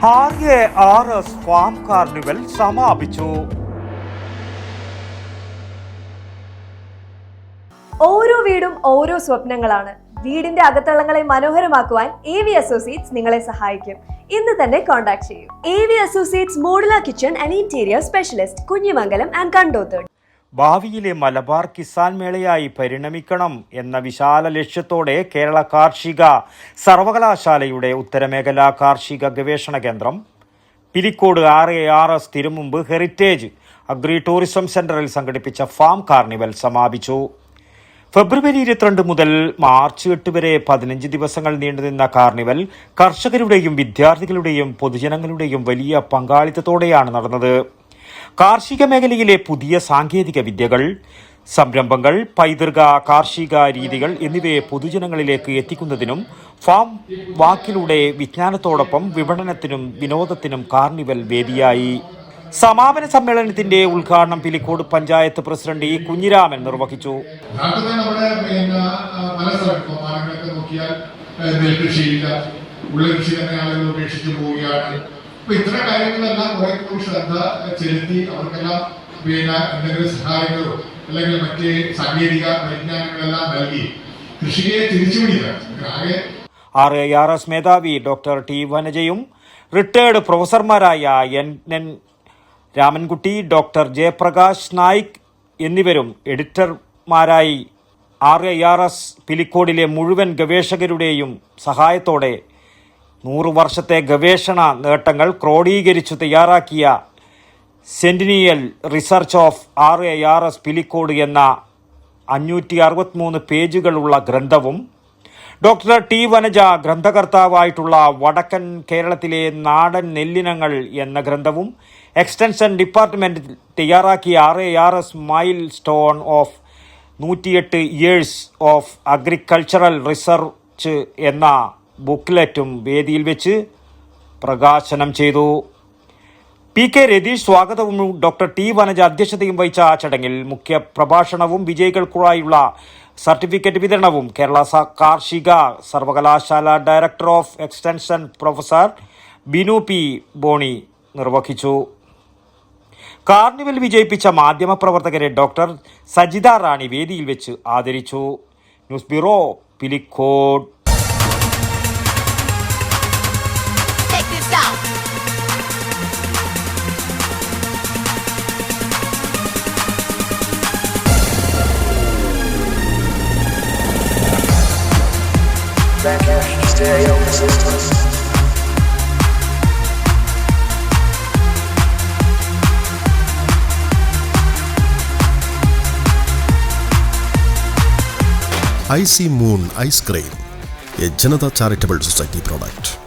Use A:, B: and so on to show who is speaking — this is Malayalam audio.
A: RARS ഫാം കാർണിവൽ സമാപിച്ചു.
B: ഓരോ വീടും ഓരോ സ്വപ്നങ്ങളാണ്. വീടിന്റെ അകത്തളങ്ങളെ മനോഹരമാക്കുവാൻ AV അസോസിയേറ്റ്സ് നിങ്ങളെ സഹായിക്കും. ഇന്ന് തന്നെ കോൺടാക്ട് ചെയ്യൂ. AV associates modular kitchen and interior specialist, Kunhimangalam and കണ്ടോത്തേട്.
A: ഭാവിയിലെ മലബാർ കിസാൻ മേളയായി പരിണമിക്കണം എന്ന വിശാല ലക്ഷ്യത്തോടെ കേരള കാർഷിക സർവകലാശാലയുടെ ഉത്തരമേഖലാ കാർഷിക ഗവേഷണ കേന്ദ്രം Pilicode RARS Thirumumpu heritage agri tourism സെന്ററിൽ സംഘടിപ്പിച്ച ഫാം കാർണിവൽ സമാപിച്ചു. ഫെബ്രുവരി 22 മുതൽ മാർച്ച് 8 വരെ 15 ദിവസങ്ങൾ നീണ്ടുനിന്ന കാർണിവൽ കർഷകരുടെയും വിദ്യാർത്ഥികളുടെയും പൊതുജനങ്ങളുടെയും വലിയ പങ്കാളിത്തത്തോടെയാണ് നടന്നത്. കാർഷിക മേഖലയിലെ പുതിയ സാങ്കേതിക വിദ്യകൾ, സംരംഭങ്ങൾ, പൈതൃക കാർഷിക രീതികൾ എന്നിവയെ പൊതുജനങ്ങളിലേക്ക് എത്തിക്കുന്നതിനും ഫാം വാക്കിലൂടെ വിജ്ഞാനത്തോടൊപ്പം വിപണനത്തിനും വിനോദത്തിനും കാർണിവൽ വേദിയായി. സമാപന സമ്മേളനത്തിന്റെ ഉദ്ഘാടനം പിലിക്കോട് പഞ്ചായത്ത് പ്രസിഡന്റ് E. കുഞ്ഞിരാമൻ നിർവഹിച്ചു.
C: ഇത്തരം കാര്യങ്ങളെല്ലാം കുറെ ശ്രദ്ധ ചെലുത്തി അവർക്കെല്ലാം എന്തെങ്കിലും സഹായങ്ങളോ അല്ലെങ്കിൽ മറ്റ് സാങ്കേതിക പരിജ്ഞാനങ്ങളെല്ലാം നൽകി കൃഷിയെ തിരിച്ചുപിടിക്കാൻ
A: RARS മേധാവി ഡോക്ടർ T. വനജയും റിട്ടയർഡ് പ്രൊഫസർമാരായ N. രാമൻകുട്ടി, ഡോക്ടർ ജയപ്രകാശ് നായിക് എന്നിവരും എഡിറ്റർമാരായി RARS പിലിക്കോടിലെ മുഴുവൻ ഗവേഷകരുടെയും സഹായത്തോടെ 100 വർഷത്തെ ഗവേഷണ നേട്ടങ്ങൾ ക്രോഡീകരിച്ചു തയ്യാറാക്കിയ centennial research of RARS Pilicode എന്ന 563 പേജുകളുള്ള ഗ്രന്ഥവും ഡോക്ടർ T. വനജ ഗ്രന്ഥകർത്താവായിട്ടുള്ള വടക്കൻ കേരളത്തിലെ നാടൻ നെല്ലിനങ്ങൾ എന്ന ഗ്രന്ഥവും എക്സ്റ്റൻഷൻ ഡിപ്പാർട്ട്മെന്റ് തയ്യാറാക്കിയ RARS mile stone of 108 years of agricultural research എന്ന ബുക്ക്ലെറ്റും വേദിയിൽ വെച്ച് പ്രകാശനം ചെയ്തു. P.K. രതീഷ് സ്വാഗതവും ഡോക്ടർ T. വനജ അധ്യക്ഷതയും വഹിച്ച ആ ചടങ്ങിൽ മുഖ്യ പ്രഭാഷണവും വിജയികൾക്കുള്ള സർട്ടിഫിക്കറ്റ് വിതരണവും കേരള കാർഷിക സർവകലാശാല director of extension professor Binu P. Boney നിർവഹിച്ചു. കാർണിവൽ വിജയിപ്പിച്ച മാധ്യമപ്രവർത്തകരെ ഡോക്ടർ സജിത റാണി വേദിയിൽ വെച്ച് ആദരിച്ചു. News bureau, Pilicode.
D: Stereo Resistance.
E: Icy Moon Ice Cream, a Janata Charitable Society product.